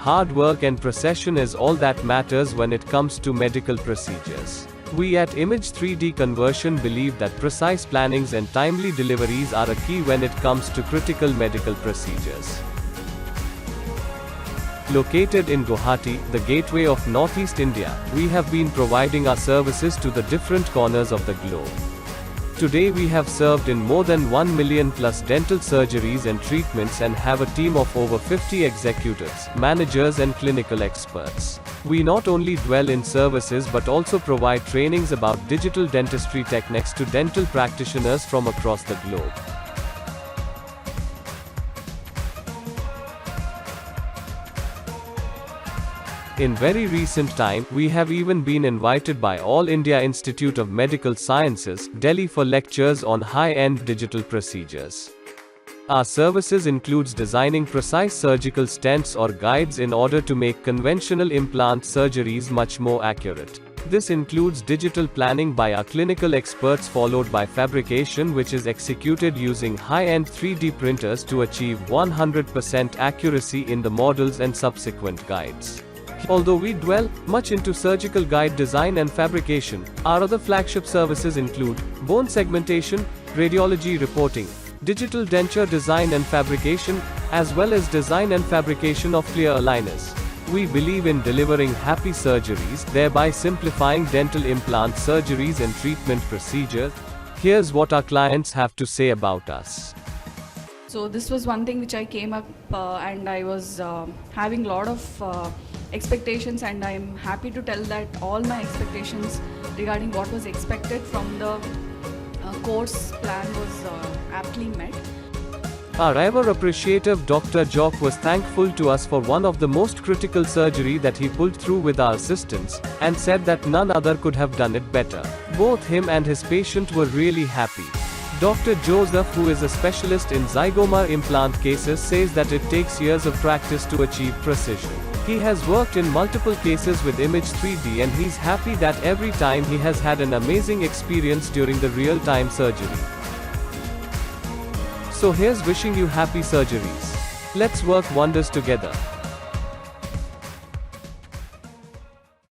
hard work and precision is all that matters when it comes to medical procedures. We at Image 3D Conversion believe that precise plannings and timely deliveries are a key when it comes to critical medical procedures. Located in Guwahati, the gateway of Northeast India, we have been providing our services to the different corners of the globe. Today we have served in more than 1 million plus dental surgeries and treatments and have a team of over 50 executives, managers and clinical experts. We not only dwell in services but also provide trainings about digital dentistry techniques to dental practitioners from across the globe. In very recent time, we have even been invited by All India Institute of Medical Sciences, Delhi for lectures on high-end digital procedures. Our services includes designing precise surgical stents or guides in order to make conventional implant surgeries much more accurate. This includes digital planning by our clinical experts followed by fabrication which is executed using high-end 3D printers to achieve 100% accuracy in the models and subsequent guides. Although we dwell much into surgical guide design and fabrication, our other flagship services include bone segmentation, radiology reporting, digital denture design and fabrication, as well as design and fabrication of clear aligners. We believe in delivering happy surgeries, thereby simplifying dental implant surgeries and treatment procedures. Here's what our clients have to say about us. So this was one thing which I came up and I was having a lot of expectations, and I'm happy to tell that all my expectations regarding what was expected from the course plan was aptly met. Our ever appreciative Dr. Jock was thankful to us for one of the most critical surgery that he pulled through with our assistance, and said that none other could have done it better. Both him and his patient were really happy. Dr. Joseph, who is a specialist in zygoma implant cases, says that it takes years of practice to achieve precision. He has worked in multiple cases with Image 3D and he's happy that every time he has had an amazing experience during the real-time surgery. So here's wishing you happy surgeries. Let's work wonders together.